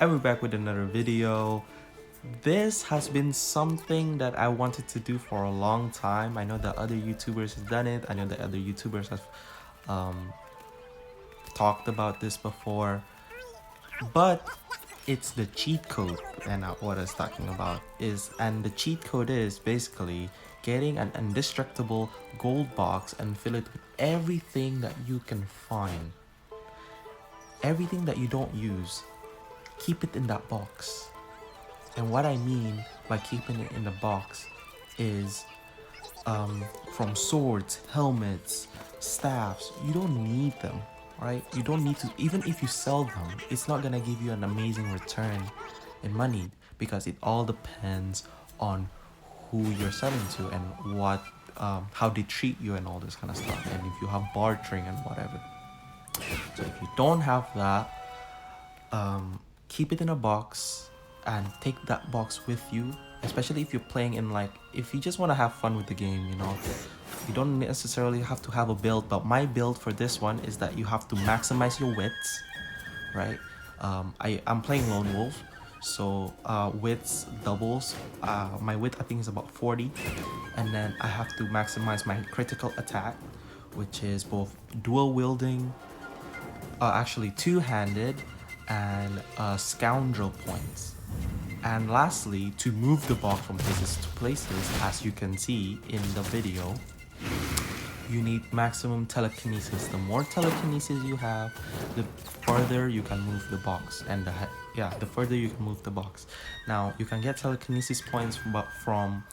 And we're back with another video. This has been something that I wanted to do for a long time. I know that other YouTubers have done it. I know that other YouTubers have talked about this before. But it's the cheat code, and what I was talking about and the cheat code is basically getting an indestructible gold box and fill it with everything that you can find. Everything that you don't use, keep it in that box. And what I mean by keeping it in the box is from swords, helmets, staffs. You don't need them, right? You don't need to. Even if you sell them, it's not gonna give you an amazing return in money, because it all depends on who you're selling to and what how they treat you and all this kind of stuff, and if you have bartering and whatever. So if you don't have that, keep it in a box and take that box with you, especially if you're playing in, like, if you just want to have fun with the game, you know. You don't necessarily have to have a build, but my build for this one is that you have to maximize your wits, right? I'm playing lone wolf, so wits doubles. My wit I think is about 40, and then I have to maximize my critical attack, which is both dual wielding, actually two-handed, and scoundrel points. And lastly, to move the box from places to places, as you can see in the video, you need maximum telekinesis. The more telekinesis you have, the further you can move the box, and the further you can move the box. Now you can get telekinesis points from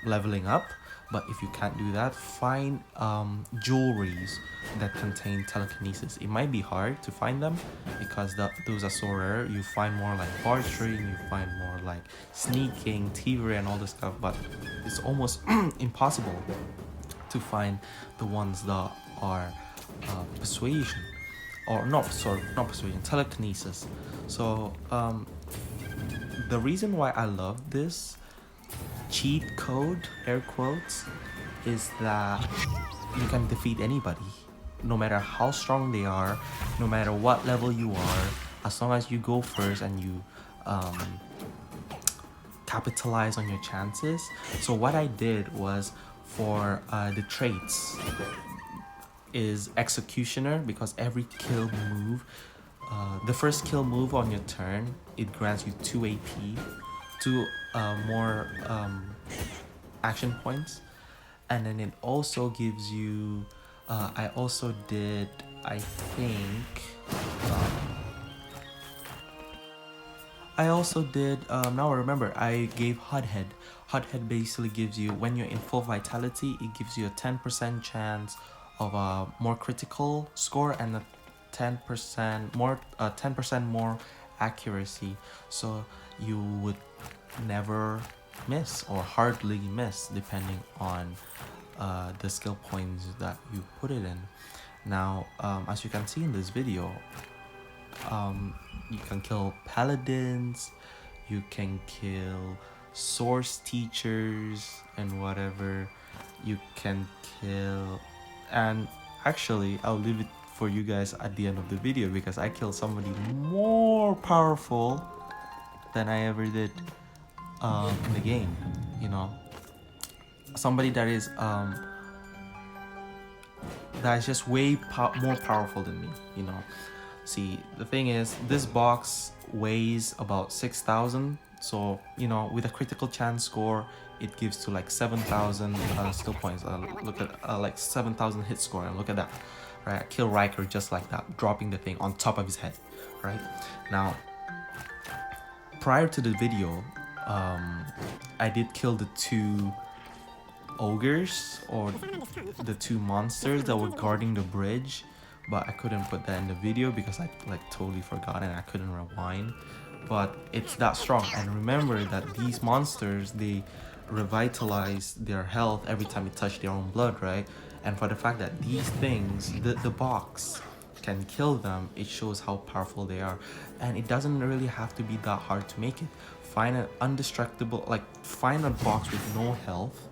leveling up, but if you can't do that, find jewelries that contain telekinesis. It might be hard to find them because those are so rare. You find more like bartering, you find more like sneaking, thievery, and all this stuff, but it's almost impossible to find the ones that are persuasion, or not persuasion, telekinesis. So the reason why I love this cheat code, air quotes, is that you can defeat anybody, no matter how strong they are, no matter what level you are, as long as you go first and you capitalize on your chances. So what I did was, for the traits, is executioner, because every kill move, the first kill move on your turn, it grants you 2 AP, 2 more action points, and then it also gives you I also did, I think, now I remember, I gave Hudhead. Hudhead basically gives you, when you're in full vitality, it gives you a 10% chance of a more critical score and a 10% more accuracy, so you would never miss, or hardly miss, depending on the skill points that you put it in. Now as you can see in this video, you can kill paladins, you can kill source teachers and whatever, you can kill, and actually I'll leave it for you guys at the end of the video, because I killed somebody more powerful than I ever did in the game, you know, somebody that is just way more powerful than me, you know. See, the thing is, this box weighs about 6,000, so, you know, with a critical chance score, it gives to like 7,000 skill points. Look at like 7,000 hit score, and look at that, right? I kill Riker just like that, dropping the thing on top of his head, right? Now, prior to the video, I did kill the 2 ogres, or the 2 monsters that were guarding the bridge, but I couldn't put that in the video because I totally forgot and I couldn't rewind. But it's that strong, and remember that these monsters, they revitalize their health every time you touch their own blood, right? And for the fact that these things, the box can kill them, it shows how powerful they are. And it doesn't really have to be that hard to make it. Find an indestructible, find a box with no health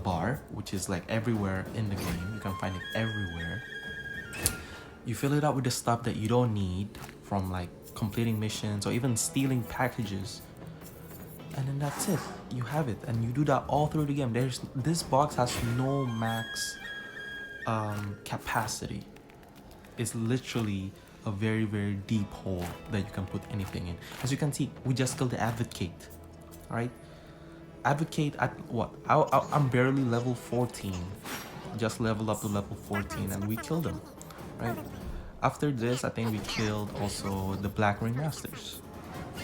bar, which is like everywhere in the game. You can find it everywhere. You fill it up with the stuff that you don't need from like completing missions or even stealing packages. And then that's it. You have it, and you do that all through the game. This box has no max capacity. It's literally a very, very deep hole that you can put anything in. As you can see, we just killed the advocate. All right, advocate at what? I'm barely level 14. Just leveled up to level 14, and we killed him. Right. After this, I think we killed also the Black Ring Masters,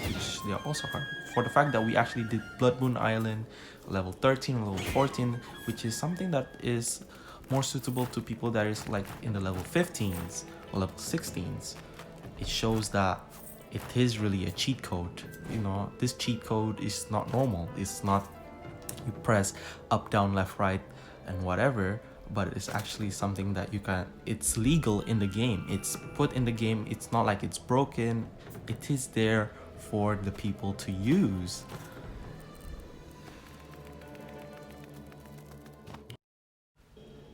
which they are also hard. For the fact that we actually did Blood Moon Island, level 13, level 14, which is something that is more suitable to people that is like in the level 15s or level 16s. It shows that it is really a cheat code. You know, this cheat code is not normal. It's not you press up, down, left, right, and whatever, but it's actually something that you can, it's legal in the game. It's put in the game. It's not like it's broken. It is there for the people to use.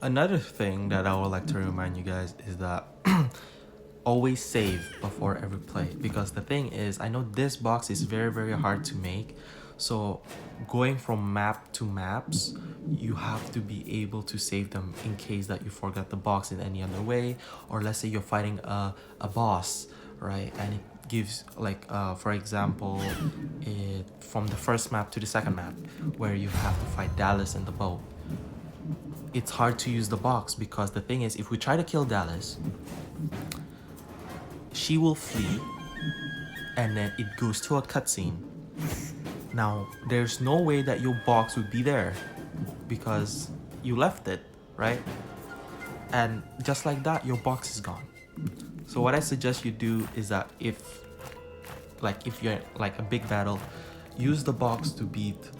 Another thing that I would like to remind you guys is that always save before every play, because the thing is, I know this box is very, very hard to make. So going from map to maps, you have to be able to save them in case that you forgot the box in any other way, or let's say you're fighting a boss, right? And it gives like for example, it from the first map to the second map where you have to fight Dallas in the boat. It's hard to use the box because the thing is, if we try to kill Dallas, she will flee and then it goes to a cutscene. Now, there's no way that your box would be there because you left it, right? And just like that, your box is gone. So what I suggest you do is that if you're like a big battle, use the box to beat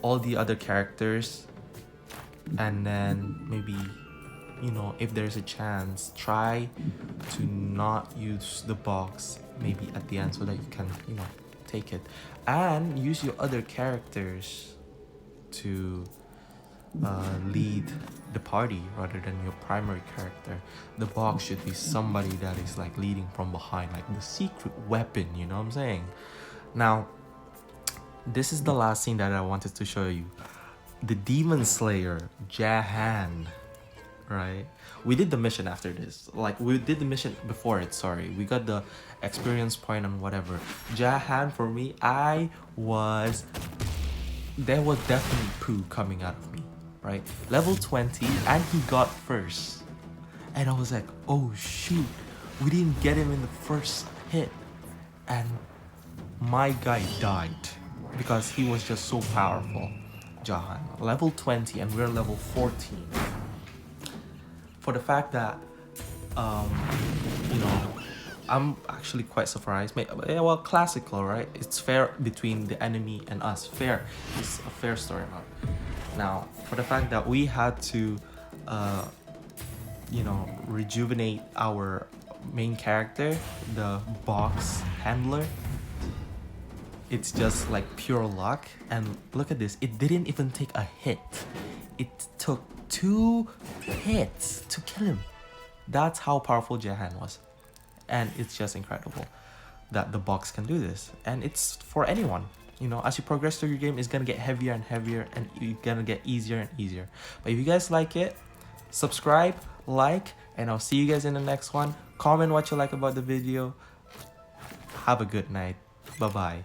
all the other characters, and then maybe, you know, if there's a chance, try to not use the box maybe at the end so that you can, you know, take it, and use your other characters to lead the party rather than your primary character. The box should be somebody that is like leading from behind, like the secret weapon, you know what I'm saying? Now, this is the last scene that I wanted to show you. The Demon Slayer, Jahan, right? We did the mission after this. Like, we did the mission before it, sorry. We got the experience point and whatever. Jahan, for me, there was definitely poo coming out of me, right? Level 20, and he got first. And I was like, oh shoot, we didn't get him in the first hit. And my guy died because he was just so powerful. Jahan, level 20, and we're level 14. For the fact that, you know, I'm actually quite surprised. Well, classical, right? It's fair between the enemy and us. Fair. It's a fair story arc. Now, for the fact that we had to, you know, rejuvenate our main character, the box handler, it's just like pure luck. And look at this, it didn't even take a hit. It took 2 hits to kill him. That's how powerful Jahan was. And it's just incredible that the box can do this. And it's for anyone. You know, as you progress through your game, it's gonna get heavier and heavier, and you're gonna get easier and easier. But if you guys like it, subscribe, like, and I'll see you guys in the next one. Comment what you like about the video. Have a good night. Bye-bye.